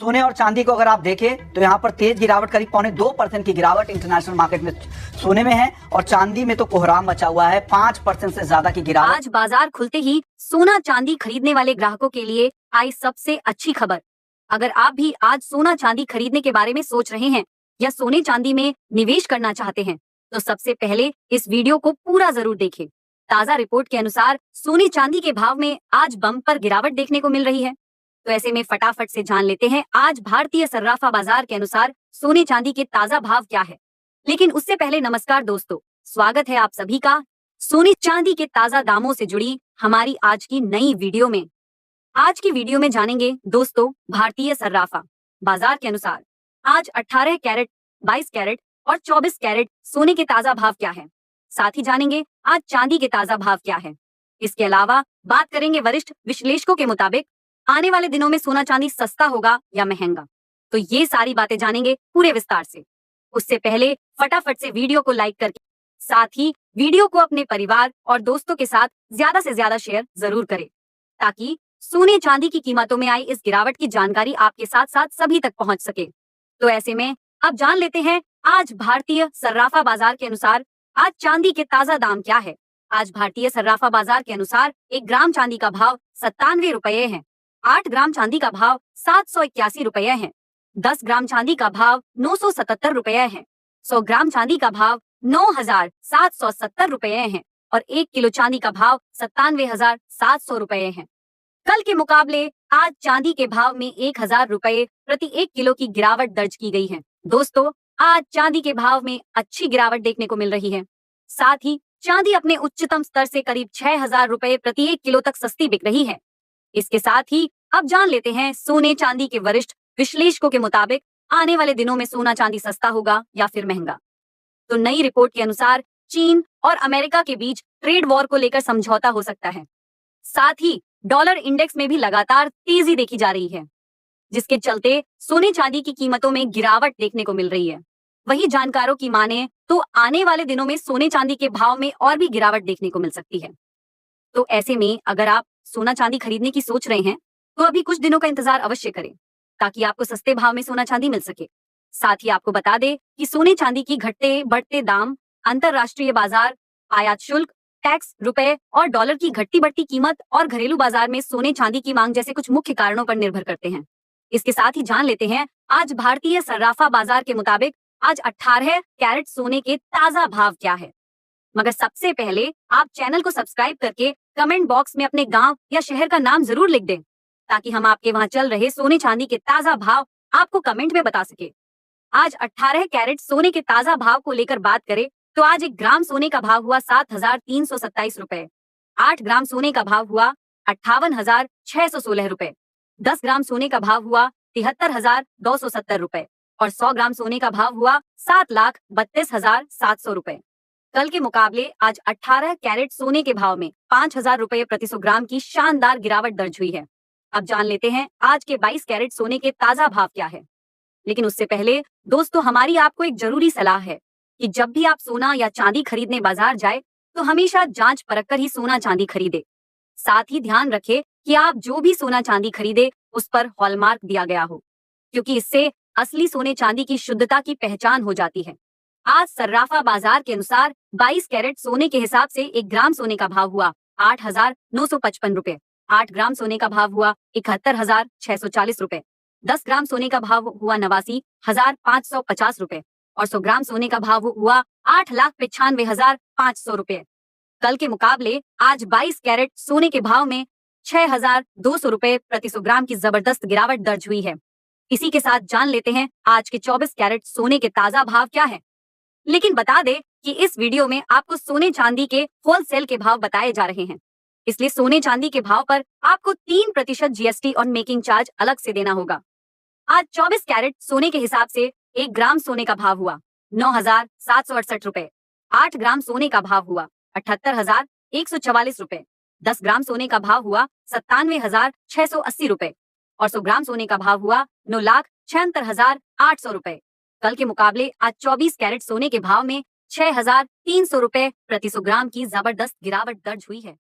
सोने और चांदी को अगर आप देखें तो यहाँ पर तेज गिरावट, करीब 2.25% की गिरावट इंटरनेशनल मार्केट में सोने में है, और चांदी में तो कोहराम मचा हुआ है, 5% से ज्यादा की गिरावट। आज बाजार खुलते ही सोना चांदी खरीदने वाले ग्राहकों के लिए आई सबसे अच्छी खबर। अगर आप भी आज सोना चांदी खरीदने के बारे में सोच रहे हैं या सोने चांदी में निवेश करना चाहते हैं, तो सबसे पहले इस वीडियो को पूरा जरूर देखें। ताजा रिपोर्ट के अनुसार सोने चांदी के भाव में आज बम्पर गिरावट देखने को मिल रही है। तो ऐसे में फटाफट से जान लेते हैं आज भारतीय सर्राफा बाजार के अनुसार सोने चांदी के ताजा भाव क्या है। लेकिन उससे पहले नमस्कार दोस्तों, स्वागत है आप सभी का सोने चांदी के ताजा दामों से जुड़ी हमारी आज की नई वीडियो में। आज की वीडियो में जानेंगे दोस्तों भारतीय सर्राफा बाजार के अनुसार आज 18 कैरेट, 22 कैरेट और 24 कैरेट सोने के ताजा भाव क्या है। साथ ही जानेंगे आज चांदी के ताजा भाव क्या है। इसके अलावा बात करेंगे वरिष्ठ विश्लेषकों के मुताबिक आने वाले दिनों में सोना चांदी सस्ता होगा या महंगा। तो ये सारी बातें जानेंगे पूरे विस्तार से। उससे पहले फटाफट से वीडियो को लाइक करके साथ ही वीडियो को अपने परिवार और दोस्तों के साथ ज्यादा से ज्यादा शेयर जरूर करें, ताकि सोने चांदी की कीमतों में आई इस गिरावट की जानकारी आपके साथ साथ सभी तक पहुंच सके। तो ऐसे में अब जान लेते हैं आज भारतीय सर्राफा बाजार के अनुसार आज चांदी के ताजा दाम क्या है। आज भारतीय सर्राफा बाजार के अनुसार 1 ग्राम चांदी का भाव 97 रुपये है। 8 ग्राम चांदी का भाव 781 रुपये है। 10 ग्राम चांदी का भाव 977 रुपये है। 100 ग्राम चांदी का भाव 9,770 रुपये है और 1 किलो चांदी का भाव 97,700 रुपये है। कल के मुकाबले आज चांदी के भाव में 1,000 रुपये प्रति 1 किलो की गिरावट दर्ज की गई है। दोस्तों, आज चांदी के भाव में अच्छी गिरावट देखने को मिल रही है। साथ ही चांदी अपने उच्चतम स्तर से करीब 6,000 रुपये प्रति 1 किलो तक सस्ती बिक रही है। इसके साथ ही अब जान लेते हैं सोने चांदी के वरिष्ठ विश्लेषकों के मुताबिक आने वाले दिनों में सोना चांदी सस्ता होगा या फिर महंगा। तो नई रिपोर्ट के अनुसार चीन और अमेरिका के बीच ट्रेड वॉर को लेकर समझौता हो सकता है। साथ ही डॉलर इंडेक्स में भी लगातार तेजी देखी जा रही है, जिसके चलते सोने चांदी की कीमतों में गिरावट देखने को मिल रही है। वही जानकारों की माने तो आने वाले दिनों में सोने चांदी के भाव में और भी गिरावट देखने को मिल सकती है। तो ऐसे में अगर आप सोना चांदी खरीदने की सोच रहे हैं तो अभी कुछ दिनों का इंतजार अवश्य करें, ताकि आपको सस्ते भाव में सोना चांदी मिल सके। साथ ही आपको बता दें कि सोने चांदी की घटते बढ़ते दाम, अंतरराष्ट्रीय बाजार, आयात शुल्क, टैक्स, रुपए और डॉलर की घटती बढ़ती कीमत और घरेलू बाजार में सोने चांदी की मांग जैसे कुछ मुख्य कारणों पर निर्भर करते हैं। इसके साथ ही जान लेते हैं आज भारतीय सर्राफा बाजार के मुताबिक आज 18 कैरेट सोने के ताजा भाव क्या है। मगर सबसे पहले आप चैनल को सब्सक्राइब करके कमेंट बॉक्स में अपने गांव या शहर का नाम जरूर लिख दें, ताकि हम आपके वहां चल रहे सोने चांदी के ताजा भाव आपको कमेंट में बता सके। आज 18 कैरेट सोने के ताजा भाव को लेकर बात करें तो आज 1 ग्राम सोने का भाव हुआ 7,327 रुपए। 8 ग्राम सोने का भाव हुआ 58,616 रुपए। 10 ग्राम सोने का भाव हुआ 73,270 रुपए और 100 ग्राम सोने का भाव हुआ 7,32,700 रुपए। कल के मुकाबले आज 18 कैरेट सोने के भाव में 5,000 रुपए प्रति 100 ग्राम की शानदार गिरावट दर्ज हुई है। अब जान लेते हैं आज के 22 कैरेट सोने के ताजा भाव क्या है। लेकिन उससे पहले दोस्तों, हमारी आपको एक जरूरी सलाह है कि जब भी आप सोना या चांदी खरीदने बाजार जाए तो हमेशा जांच परख कर ही सोना चांदी खरीदे। साथ ही ध्यान रखें कि आप जो भी सोना चांदी खरीदे उस पर हॉलमार्क दिया गया हो, क्योंकि इससे असली सोने चांदी की शुद्धता की पहचान हो जाती है। आज सर्राफा बाजार के अनुसार 22 कैरेट सोने के हिसाब से 1 ग्राम सोने का भाव हुआ 8,955 रुपए। 8 ग्राम सोने का भाव हुआ 71,640 रुपए। 10 ग्राम सोने का भाव हुआ 89,550 रुपए और 100 ग्राम सोने का भाव हुआ 8,95,500 रुपए। कल के मुकाबले आज 22 कैरेट सोने के भाव में 6,200 रुपए प्रति 100 ग्राम की जबरदस्त गिरावट दर्ज हुई है। इसी के साथ जान लेते हैं आज के 24 कैरेट सोने के ताजा भाव क्या है। लेकिन बता दें कि इस वीडियो में आपको सोने चांदी के होलसेल के भाव बताए जा रहे हैं, इसलिए सोने चांदी के भाव पर आपको 3% जीएसटी और मेकिंग चार्ज अलग से देना होगा। आज 24 कैरेट सोने के हिसाब से 1 ग्राम सोने का भाव हुआ 9,768 रुपए। 8 ग्राम सोने का भाव हुआ 78,144 रुपए। 10 ग्राम सोने का भाव हुआ 97,680 रुपए और 100 ग्राम सोने का भाव हुआ 9,76,800 रुपए। कल के मुकाबले आज 24 कैरेट सोने के भाव में 6,300 रुपए प्रति 100 ग्राम की जबरदस्त गिरावट दर्ज हुई है।